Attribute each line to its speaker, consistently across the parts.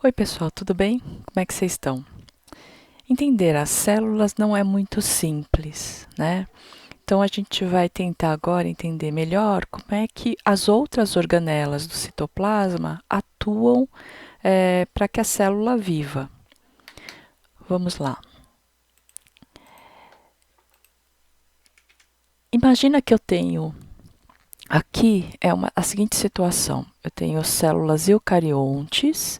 Speaker 1: Oi, pessoal, tudo bem? Como é que vocês estão? Entender as células não é muito simples, né? Então, a gente vai tentar agora entender melhor como é que as outras organelas do citoplasma atuam para que a célula viva. Vamos lá. Imagina que eu tenho aqui a seguinte situação. Eu tenho células eucariontes,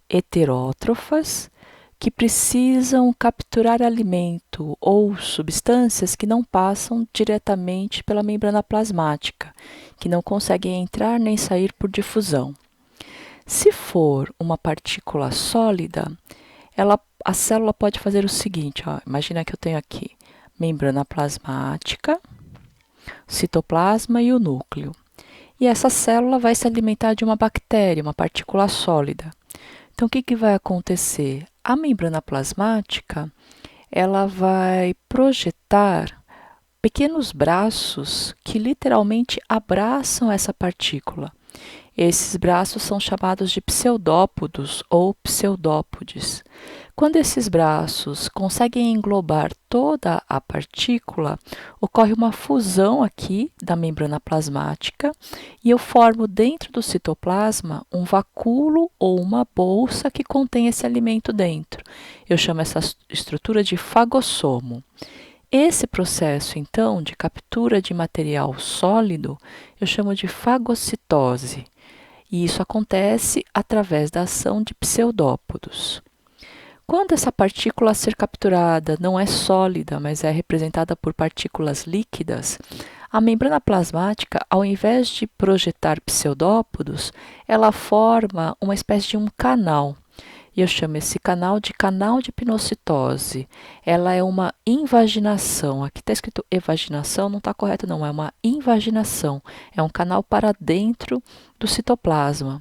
Speaker 1: heterótrofas, que precisam capturar alimento ou substâncias que não passam diretamente pela membrana plasmática, que não conseguem entrar nem sair por difusão. Se for uma partícula sólida, a célula pode fazer o seguinte, ó, imagina que eu tenho aqui membrana plasmática, citoplasma e o núcleo. E essa célula vai se alimentar de uma bactéria, uma partícula sólida. Então, o que vai acontecer? A membrana plasmática, ela vai projetar pequenos braços que literalmente abraçam essa partícula. Esses braços são chamados de pseudópodos ou pseudópodes. Quando esses braços conseguem englobar toda a partícula, ocorre uma fusão aqui da membrana plasmática e eu formo dentro do citoplasma um vacúolo ou uma bolsa que contém esse alimento dentro. Eu chamo essa estrutura de fagossomo. Esse processo, então, de captura de material sólido, eu chamo de fagocitose. E isso acontece através da ação de pseudópodos. Quando essa partícula a ser capturada não é sólida, mas é representada por partículas líquidas, a membrana plasmática, ao invés de projetar pseudópodos, ela forma uma espécie de um canal. E eu chamo esse canal de pinocitose. Ela é uma invaginação. Aqui está escrito evaginação, não está correto não, é uma invaginação. É um canal para dentro do citoplasma.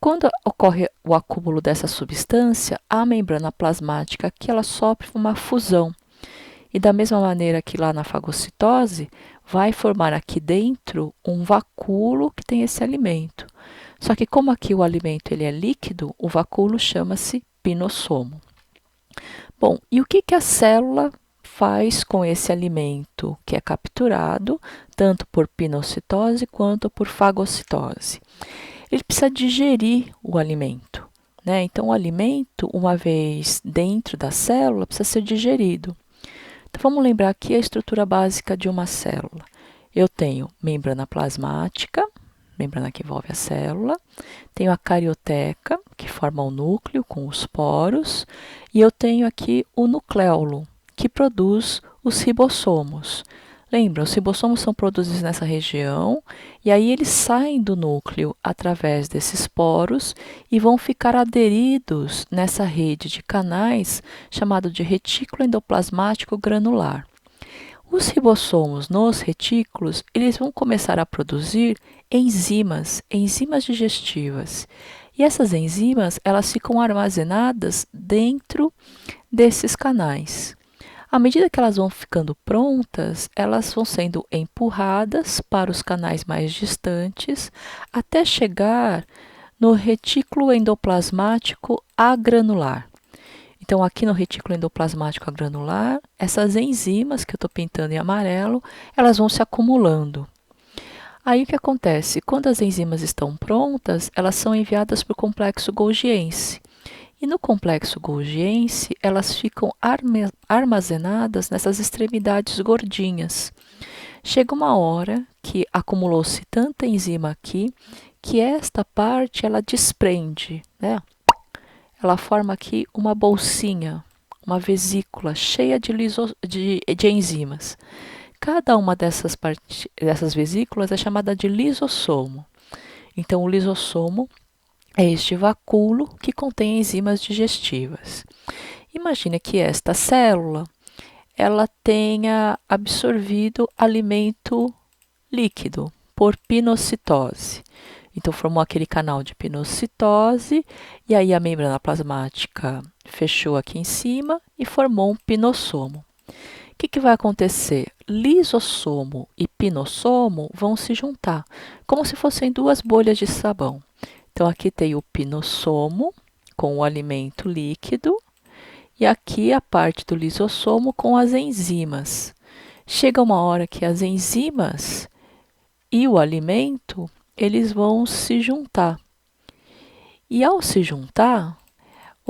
Speaker 1: Quando ocorre o acúmulo dessa substância, a membrana plasmática aqui ela sofre uma fusão. E da mesma maneira que lá na fagocitose, vai formar aqui dentro um vacúolo que tem esse alimento. Só que como aqui o alimento ele é líquido, o vacúolo chama-se pinossomo. Bom, e o que a célula faz com esse alimento que é capturado, tanto por pinocitose quanto por fagocitose? Ele precisa digerir o alimento, né? Então, o alimento, uma vez dentro da célula, precisa ser digerido. Então, vamos lembrar aqui a estrutura básica de uma célula. Eu tenho membrana plasmática, membrana que envolve a célula, tenho a carioteca, que forma o núcleo com os poros, e eu tenho aqui o nucleolo, que produz os ribossomos. Lembra, os ribossomos são produzidos nessa região, e aí eles saem do núcleo através desses poros e vão ficar aderidos nessa rede de canais chamado de retículo endoplasmático granular. Os ribossomos nos retículos, eles vão começar a produzir enzimas digestivas. E essas enzimas, elas ficam armazenadas dentro desses canais. À medida que elas vão ficando prontas, elas vão sendo empurradas para os canais mais distantes até chegar no retículo endoplasmático agranular. Então, aqui no retículo endoplasmático agranular, essas enzimas que eu estou pintando em amarelo, elas vão se acumulando. Aí o que acontece? Quando as enzimas estão prontas, elas são enviadas para o complexo golgiense. E no complexo golgiense, elas ficam armazenadas nessas extremidades gordinhas. Chega uma hora que acumulou-se tanta enzima aqui, que esta parte ela desprende, né? Ela forma aqui uma bolsinha, uma vesícula cheia de enzimas. Cada uma dessas vesículas é chamada de lisossomo. Então, o lisossomo é este vacúolo que contém enzimas digestivas. Imagine que esta célula ela tenha absorvido alimento líquido por pinocitose. Então, formou aquele canal de pinocitose, e aí a membrana plasmática fechou aqui em cima e formou um pinossomo. O que vai acontecer? Lisossomo e pinossomo vão se juntar, como se fossem duas bolhas de sabão. Então, aqui tem o pinossomo com o alimento líquido e aqui a parte do lisossomo com as enzimas. Chega uma hora que as enzimas e o alimento, eles vão se juntar. E ao se juntar,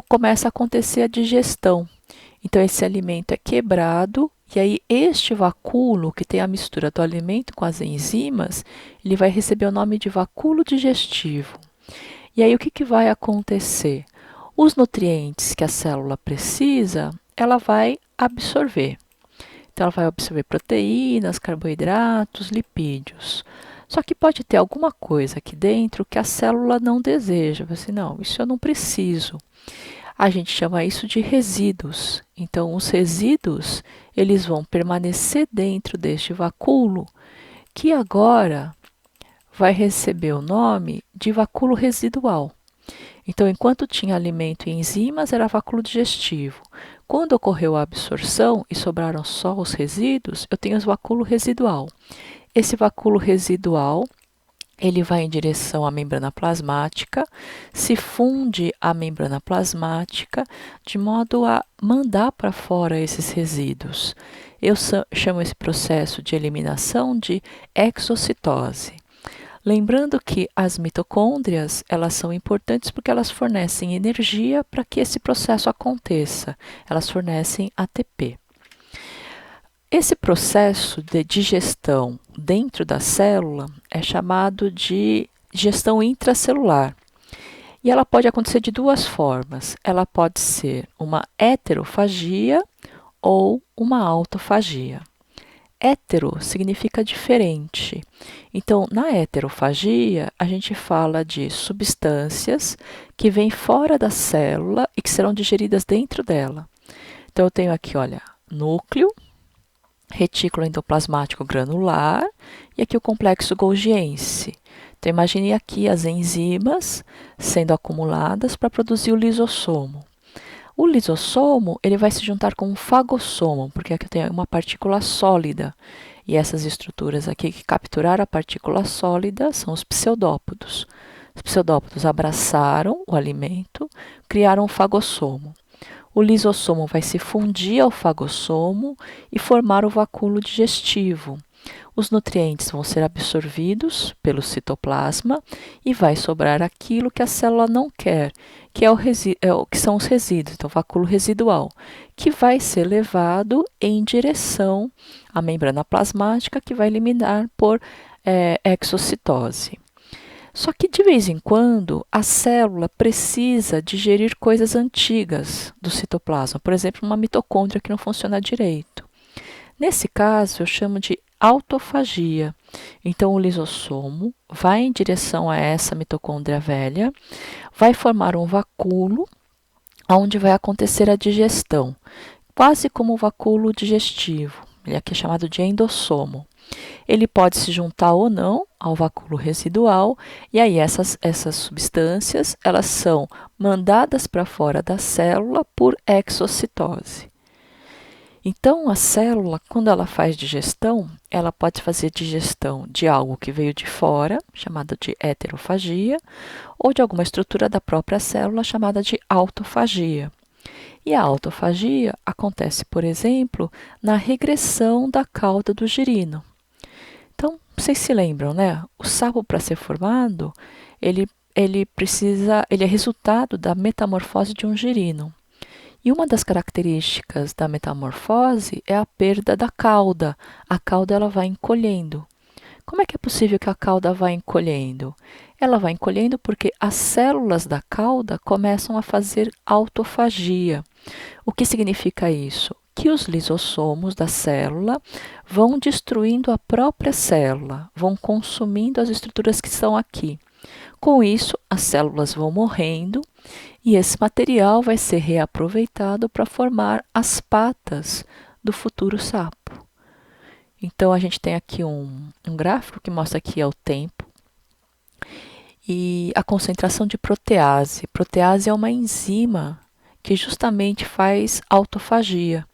Speaker 1: começa a acontecer a digestão. Então, esse alimento é quebrado e aí este vacúolo, que tem a mistura do alimento com as enzimas, ele vai receber o nome de vacúolo digestivo. E aí, o que vai acontecer? Os nutrientes que a célula precisa, ela vai absorver. Então, ela vai absorver proteínas, carboidratos, lipídios. Só que pode ter alguma coisa aqui dentro que a célula não deseja. Você assim, não, isso eu não preciso. A gente chama isso de resíduos. Então, os resíduos, eles vão permanecer dentro deste vacúolo, que agora vai receber o nome de vacúolo residual. Então, enquanto tinha alimento e enzimas, era vacúolo digestivo. Quando ocorreu a absorção e sobraram só os resíduos, eu tenho o vacúolo residual. Esse vacúolo residual, ele vai em direção à membrana plasmática, se funde à membrana plasmática, de modo a mandar para fora esses resíduos. Eu chamo esse processo de eliminação de exocitose. Lembrando que as mitocôndrias, elas são importantes porque elas fornecem energia para que esse processo aconteça. Elas fornecem ATP. Esse processo de digestão dentro da célula é chamado de digestão intracelular. E ela pode acontecer de duas formas. Ela pode ser uma heterofagia ou uma autofagia. Hétero significa diferente. Então, na heterofagia, a gente fala de substâncias que vêm fora da célula e que serão digeridas dentro dela. Então, eu tenho aqui, olha, núcleo, retículo endoplasmático granular e aqui o complexo golgiense. Então, imagine aqui as enzimas sendo acumuladas para produzir o lisossomo. O lisossomo, ele vai se juntar com o fagossomo, porque aqui tem uma partícula sólida. E essas estruturas aqui que capturaram a partícula sólida são os pseudópodos. Os pseudópodos abraçaram o alimento, criaram o fagossomo. O lisossomo vai se fundir ao fagossomo e formar o vacúolo digestivo. Os nutrientes vão ser absorvidos pelo citoplasma e vai sobrar aquilo que a célula não quer, que são os resíduos, então o vacúolo residual, que vai ser levado em direção à membrana plasmática, que vai eliminar por exocitose. Só que, de vez em quando, a célula precisa digerir coisas antigas do citoplasma, por exemplo, uma mitocôndria que não funciona direito. Nesse caso, eu chamo de autofagia. Então, o lisossomo vai em direção a essa mitocôndria velha, vai formar um vacúolo, onde vai acontecer a digestão, quase como o vacúolo digestivo. Ele aqui é chamado de endossomo. Ele pode se juntar ou não ao vacúolo residual, e aí essas substâncias, elas são mandadas para fora da célula por exocitose. Então, a célula, quando ela faz digestão, ela pode fazer digestão de algo que veio de fora, chamada de heterofagia, ou de alguma estrutura da própria célula, chamada de autofagia. E a autofagia acontece, por exemplo, na regressão da cauda do girino. Então, vocês se lembram, né? O sapo, para ser formado, ele é resultado da metamorfose de um girino. E uma das características da metamorfose é a perda da cauda. A cauda ela vai encolhendo. Como é que é possível que a cauda vá encolhendo? Ela vai encolhendo porque as células da cauda começam a fazer autofagia. O que significa isso? Que os lisossomos da célula vão destruindo a própria célula, vão consumindo as estruturas que estão aqui. Com isso, as células vão morrendo e esse material vai ser reaproveitado para formar as patas do futuro sapo. Então, a gente tem aqui um gráfico que mostra aqui o tempo e a concentração de protease. Protease é uma enzima que justamente faz autofagia.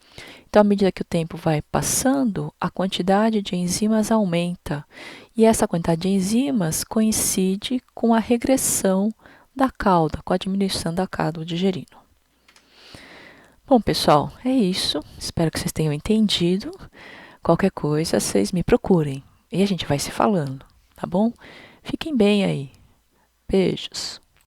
Speaker 1: Então, à medida que o tempo vai passando, a quantidade de enzimas aumenta. E essa quantidade de enzimas coincide com a regressão da cauda, com a diminuição da cauda udigerino. Bom, pessoal, é isso. Espero que vocês tenham entendido. Qualquer coisa, vocês me procurem. E a gente vai se falando, tá bom? Fiquem bem aí. Beijos.